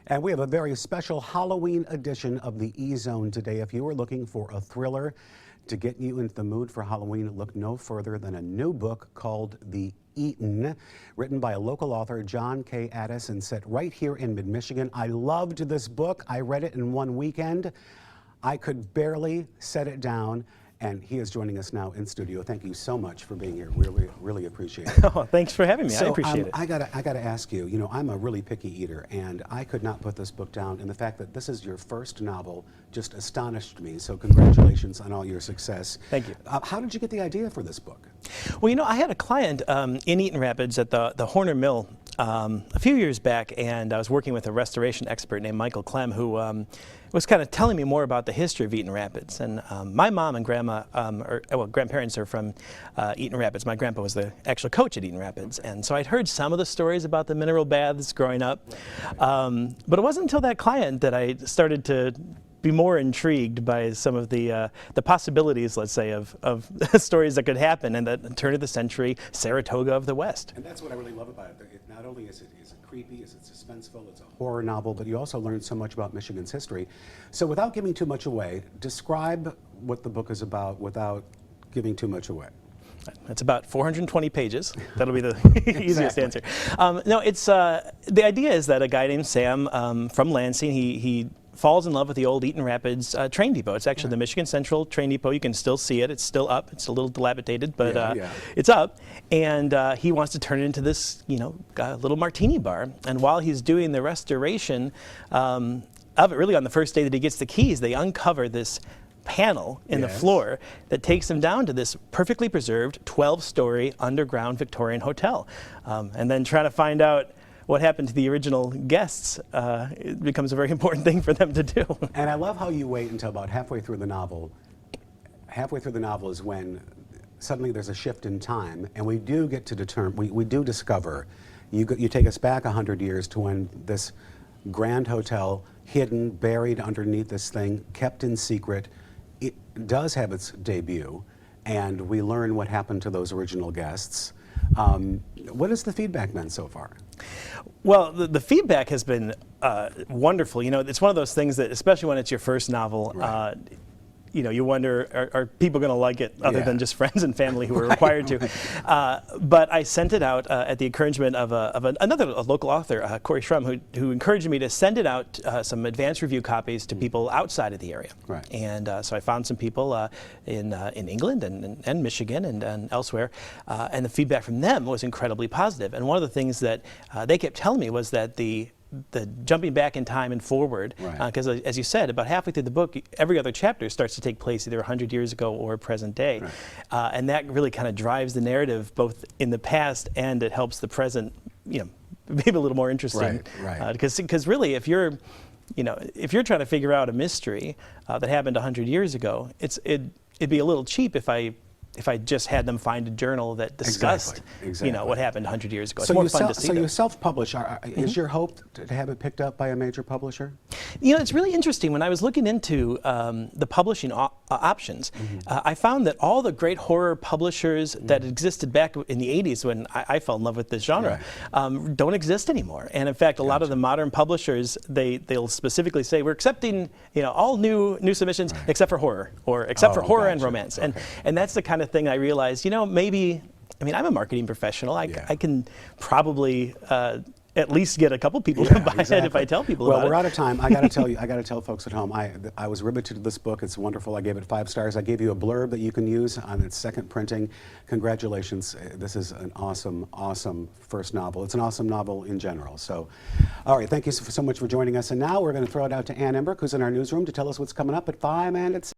And we have a very special Halloween edition of the E-Zone today. If you are looking for a thriller to get you into the mood for Halloween, look no further than a new book called The Eaton, written by a local author, John K. Addis, and set right here in mid-Michigan. I loved this book. I read it in one weekend. I could barely set it down. And he is joining us now in studio. Thank you so much for being here. Really appreciate it. Oh, thanks for having me. I appreciate it. I gotta ask you. You know, I'm a really picky eater, and I could not put this book down. And the fact that this is your first novel just astonished me. So congratulations on all your success. Thank you. How did you get the idea for this book? Well, you know, I had a client in Eaton Rapids at the Horner Mill a few years back, and I was working with a restoration expert named Michael Clem, who was kind of telling me more about the history of Eaton Rapids. And my mom and grandparents are from Eaton Rapids. My grandpa was the actual coach at Eaton Rapids. And so I'd heard some of the stories about the mineral baths growing up. But it wasn't until that client that I started to be more intrigued by some of the possibilities, let's say, of stories that could happen in the turn of the century Saratoga of the West. And that's what I really love about it. Not only is it creepy, is it suspenseful, it's a horror novel, but you also learn so much about Michigan's history. So without giving too much away, describe what the book is about without giving too much away. It's about 420 pages. That'll be the easiest answer. No, it's the idea is that a guy named Sam from Lansing, he falls in love with the old Eaton Rapids train depot. It's actually the Michigan Central train depot. You can still see it. It's still up. It's a little dilapidated, but it's up. And he wants to turn it into this, you know, little martini bar. And while he's doing the restoration of it, really on the first day that he gets the keys, they uncover this panel in the floor that takes them down to this perfectly preserved 12-story underground Victorian hotel. And then trying to find out what happened to the original guests, it becomes a very important thing for them to do. And I love how you wait until about halfway through the novel. Halfway through the novel is when suddenly there's a shift in time, and we do get to determine, we do discover, you take us back 100 years to when this grand hotel, hidden, buried underneath this thing, kept in secret, it does have its debut, and we learn what happened to those original guests. What has the feedback been so far? Well, the feedback has been wonderful. You know, it's one of those things that, especially when it's your first novel, you know, you wonder, are people going to like it other than just friends and family who are required to? But I sent it out at the encouragement of another local author, Corey Shrum, who encouraged me to send it out, some advanced review copies to people outside of the area. And so I found some people in England and Michigan and elsewhere, and the feedback from them was incredibly positive. And one of the things that they kept telling me was that the jumping back in time and forward, because as you said, about halfway through the book, every other chapter starts to take place either 100 years ago or present day. And that really kind of drives the narrative both in the past, and it helps the present, you know, maybe a little more interesting. Because really, if you're trying to figure out a mystery that happened 100 years ago, it'd be a little cheap if I just had them find a journal that discussed, you know, what happened 100 years ago. It's more fun to see. So you self-publish. Is your hope to have it picked up by a major publisher? You know, it's really interesting. When I was looking into the publishing options, I found that all the great horror publishers that existed back in the 80s when I fell in love with this genre don't exist anymore. And in fact, a lot of the modern publishers, they'll specifically say, we're accepting, you know, all new submissions except for horror, or except for horror and romance. And that's the kind of thing I realized, you know, maybe, I mean, I'm a marketing professional. I can probably at least get a couple people to buy it if I tell people about it. Well, we're out of time. I got to tell you, I got to tell folks at home, I was riveted to this book. It's wonderful. I gave it 5 stars. I gave you a blurb that you can use on its second printing. Congratulations. This is an awesome, awesome first novel. It's an awesome novel in general. So, all right, thank you so much for joining us. And now we're going to throw it out to Ann Ember, who's in our newsroom, to tell us what's coming up at 5 and at 6.